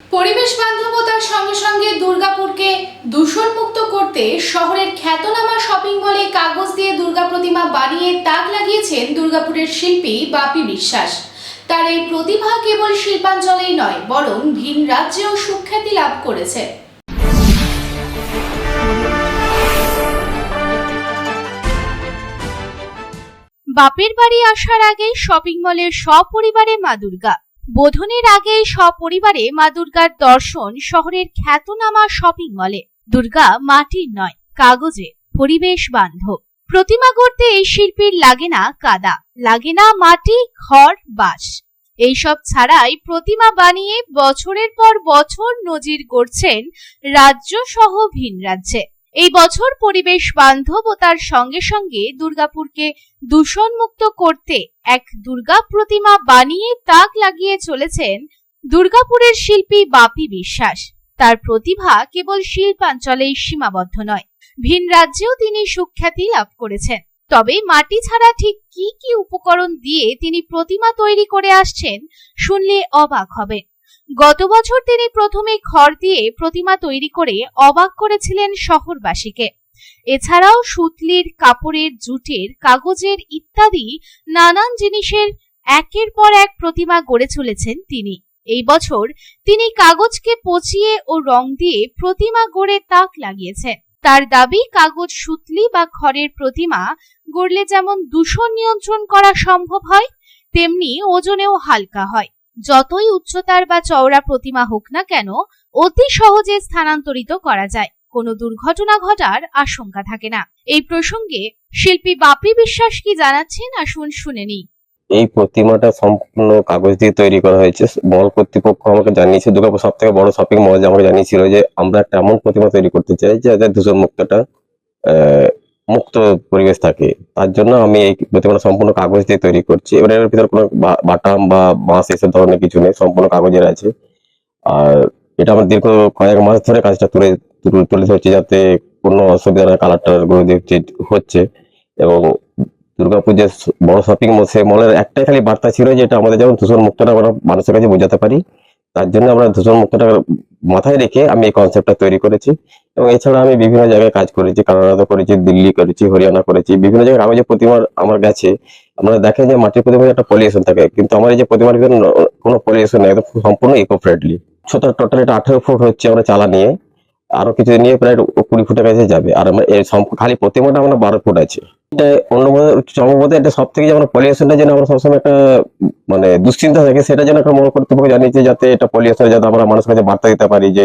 পরিবেশ বান্ধবতার সঙ্গে সঙ্গে দুর্গাপুরকে দূষণমুক্ত করতে শহরের খ্যাতনামা শপিং মলে কাগজ দিয়ে দুর্গা প্রতিমা বানিয়ে তাক লাগিয়েছেন দুর্গাপুরের শিল্পী বাপি বিশ্বাস। তার এই প্রতিভা কেবল শিল্পাঞ্চলেই নয়, বরং ভিন রাজ্যেও সুখ্যাতি লাভ করেছে। বাপের বাড়ি আসার আগে শপিং মলে সপরিবারে মা দুর্গা, বোধনের আগে সপরিবারে মা দুর্গার দর্শন শহরের খ্যাতনামা শপিং মলে। দুর্গা মাটির নয়, কাগজের, পরিবেশ বান্ধব। প্রতিমা গড়তে এই শিল্পীর লাগে না কাদা, লাগে না মাটি, খড়, বাঁশ। এইসব ছাড়াই প্রতিমা বানিয়ে বছরের পর বছর নজির গড়ছেন রাজ্য সহ ভিন রাজ্যে। এই বছর পরিবেশ বান্ধবতার সঙ্গে সঙ্গে দুর্গাপুরকে দূষণমুক্ত করতে এক দুর্গা প্রতিমা বানিয়ে তাক লাগিয়ে চলেছেন দুর্গাপুরের শিল্পী বাপি বিশ্বাস। তার প্রতিভা কেবল শিল্পাঞ্চলেই সীমাবদ্ধ নয়, ভিন রাজ্যেও তিনি সুখ্যাতি লাভ করেছেন। তবে মাটি ছাড়া ঠিক কি কি উপকরণ দিয়ে তিনি প্রতিমা তৈরি করে আসছেন শুনলে অবাক হবেন। গত বছর তিনি প্রথমে খড় দিয়ে প্রতিমা তৈরি করে অবাক করেছিলেন শহরবাসীকে। এছাড়াও সুতলির, কাপড়ের, জুটের, কাগজের ইত্যাদি নানান জিনিসের একের পর এক প্রতিমা গড়ে চলেছেন তিনি। এই বছর তিনি কাগজকে পচিয়ে ও রং দিয়ে প্রতিমা গড়ে তাক লাগিয়েছেন। তার দাবি, কাগজ, সুতলি বা খড়ের প্রতিমা গড়লে যেমন দূষণ নিয়ন্ত্রণ করা সম্ভব হয়, তেমনি ওজনেও হালকা হয়। যতই উচ্চতার বা চওড়া প্রতিমা হোক না কেন, অতি সহজে স্থানান্তরিত করা যায়, কোনো দুর্ঘটনা ঘটার আশঙ্কা থাকে না। এই প্রসঙ্গে শিল্পী বাপি বিশ্বাস কি জানাচ্ছেন, আসুন শুনে নিই। এই প্রতিমাটা সম্পূর্ণ কাগজ দিয়ে তৈরি করা হয়েছে। মল কর্তৃপক্ষ আমাকে জানিয়েছে, দুর্গাপুর সব থেকে বড় শপিং মল আমাকে জানিয়েছিল যে আমরা একটা এমন প্রতিমা তৈরি করতে চাই যাতে দূষণ মুক্তটা মুক্ত পরিবেশ থাকে। তার জন্য আমি এই প্রতিমাটা সম্পূর্ণ কাগজ দিয়ে তৈরি করছি। এবার এর ভিতরে কোনো বাটাম বা বাঁশ এসব ধরনের কিছু নেই, সম্পূর্ণ কাগজের আছে। আর এটা আমার দীর্ঘ কয়েক মাস ধরে কাজটা তুলে ধরছি যাতে কোনো অসুবিধা না, কালারটা হচ্ছে। এবং দুর্গাপুর যে বড় শপিং মল, সেই মলের একটাই খালি বার্তা ছিল যে এটা আমাদের যেমন দূষণ মুক্তটা আমরা মানুষের কাছে বোঝাতে পারি, তার জন্য আমরা দূষণ মুক্তটা মাথায় রেখে আমি এই কনসেপ্টটা তৈরি করেছি। এবং এছাড়া আমি বিভিন্ন জায়গায় কাজ করেছি, কানাডা করেছি, দিল্লি করেছি, হরিয়ানা করেছি, বিভিন্ন জায়গায় কাগজের প্রতিমা আমার গেছে। আমরা দেখেন যে মাটির প্রতিমার একটা পলিউশন থাকে, কিন্তু আমার এই যে প্রতিমার ভিতরে কোনো পলিউশন নেই, একদম সম্পূর্ণ ইকো ফ্রেন্ডলি। টোটাল এটা 18 ফুট হচ্ছে আমরা চালা নিয়ে, আরো কিছু নিয়ে প্রায় 20 ফুটের কাছে যাবে। আর আমার এই খালি প্রতিমাটা আমরা 12 ফুট আছে। এটা অন্য চমকবোধ, এটা সব থেকে যেমন পলিউশনটা যেন আমরা সবসময় একটা মানে দুশ্চিন্তা থাকে, সেটা যেন একটা মনে কর্তৃপক্ষ জানিয়েছে যাতে এটা পলিউশন, যাতে আমরা মানুষের কাছে বার্তা দিতে পারি যে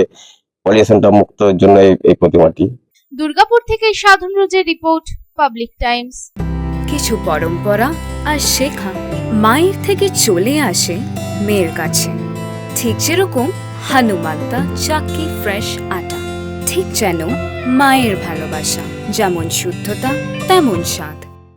পলিউশনটা মুক্তর জন্য এই প্রতিমাটি। দুর্গাপুর থেকে সাধন রোজের রিপোর্ট, পাবলিক টাইমস। কিছু পরম্পরা আর শেখা মায়ের থেকে চলে আসে মেয়ের কাছে, ঠিক যেরকম হনুমান্তা চাক্কি ফ্রেশ আটা, ঠিক যেন মায়ের ভালোবাসা, যেমন শুদ্ধতা তেমন স্বাদ।